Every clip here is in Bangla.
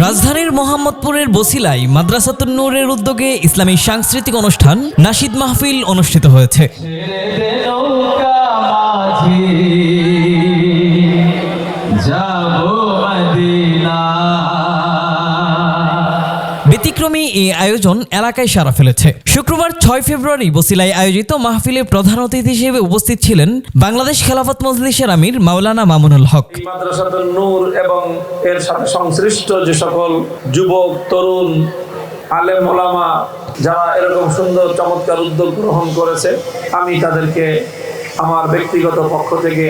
রাজধানীর মোহাম্মদপুরের বছিলায় মাদ্রাসাতুন নূরের উদ্যোগে ইসলামী সাংস্কৃতিক অনুষ্ঠান নাশিদ মাহফিল অনুষ্ঠিত হয়েছে। ব্যতিক্রমী এই আয়োজন এলাকায় সাড়া ফেলেছে। শুক্রবার 6 ফেব্রুয়ারি বছিলায় আয়োজিত মাহফিলে প্রধান অতিথি হিসেবে উপস্থিত ছিলেন বাংলাদেশ খেলাফত মজলিসের আমির মাওলানা মামুনুল হক। মাদ্রাসাতুন নূর এবং এর সাথে সংশ্লিষ্ট যে সকল যুবক, তরুণ, আলেম ওলামা যারা এরকম সুন্দর চমৎকার উদ্যোগ গ্রহণ করেছে, আমি তাদেরকে আমার ব্যক্তিগত পক্ষ থেকে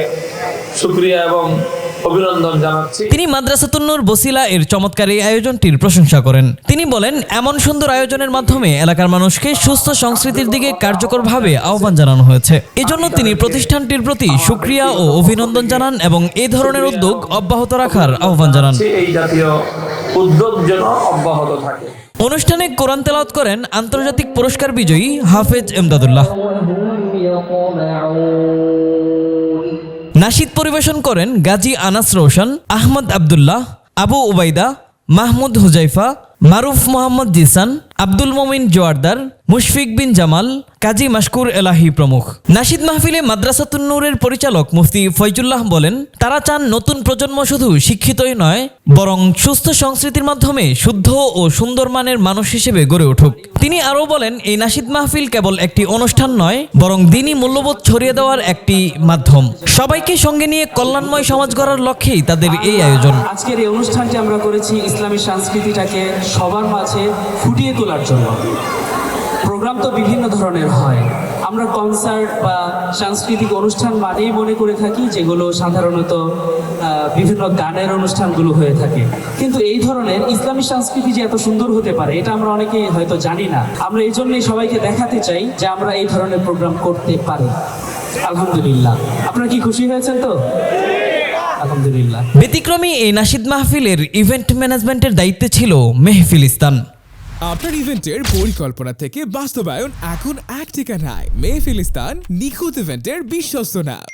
শুকরিয়া এবং অভিনন্দন জানাচ্ছি। তিনি মাদ্রাসাতুন নূর বছিলা এর চমৎকার এই আয়োজনটির প্রশংসা করেন। তিনি বলেন, এমন সুন্দর আয়োজনের মাধ্যমে এলাকার মানুষকে সুস্থ সংস্কৃতির দিকে কার্যকরভাবে আহ্বান জানানো হয়েছে। এজন্য তিনি প্রতিষ্ঠানটির প্রতি শুকরিয়া ও অভিনন্দন জানান এবং এই ধরনের উদ্যোগ অব্যাহত রাখার আহ্বান জানান। এই জাতীয় উদ্যোগ যেন অব্যাহত থাকে। অনুষ্ঠানে কোরআন তেলাওয়াত করেন আন্তর্জাতিক পুরস্কার বিজয়ী হাফেজ এমদাদুল্লাহ। নাশিদ পরিবেশন করেন গাজী আনাস রোশন, আহমদ আবদুল্লাহ, আবু উবাইদা, মাহমুদ হুজাইফা, মারুফ মোহাম্মদ জিসান, আব্দুল মোমিন জোয়ারদার, মুশফিক বিন জামাল, কাজী মাশকুর এলাহি প্রমুখ। নাশিদ মাহফিলে মাদ্রাসাতুন নূরের পরিচালক মুফতি ফয়জুল্লাহ বলেন, তারা চান নতুন প্রজন্ম শুধু শিক্ষিতই নয়, বরং সুস্থ সংস্কৃতির মাধ্যমে শুদ্ধ ও সুন্দর মানের মানুষ হিসেবে গড়ে উঠুক। তিনি আরও বলেন, এই নাশিদ মাহফিল কেবল একটি অনুষ্ঠান নয়, বরং দ্বীনি মূল্যবোধ ছড়িয়ে দেওয়ার একটি মাধ্যম। সবাইকে সঙ্গে নিয়ে কল্যাণময় সমাজ গড়ার লক্ষ্যেই তাদের এই আয়োজন। আজকের এই অনুষ্ঠানটি আমরা করেছি ইসলামী সংস্কৃতিটাকে সবার মাঝে ফুটিয়ে তোলার জন্য। প্রোগ্রাম তো বিভিন্ন ধরনের হয়। আমরা কনসার্ট বা সাংস্কৃতিক অনুষ্ঠান মানেই মনে করে থাকি যেগুলো সাধারণত বিভিন্ন গানের অনুষ্ঠানগুলো হয়ে থাকে, কিন্তু এই ধরনের ইসলামী সংস্কৃতি যে এত সুন্দর হতে পারে এটা আমরা অনেকেই হয়তো জানি না। আমরা এই জন্যই সবাইকে দেখাতে চাই যে আমরা এই ধরনের প্রোগ্রাম করতে পারি। আলহামদুলিল্লাহ, আপনারা কি খুশি হয়েছেন তো? আলহামদুলিল্লাহ। ব্যতিক্রমী এই নাশিদ মাহফিলের ইভেন্ট ম্যানেজমেন্টের দায়িত্বে ছিল মেহফিল ইস্তান। আপনার ইভেন্টের পরিকল্পনা থেকে বাস্তবায়ন এখন এক ঠিকানায়। মেহফিল ইস্তান নিখুঁত ইভেন্টের বিশ্বস্ত নাম।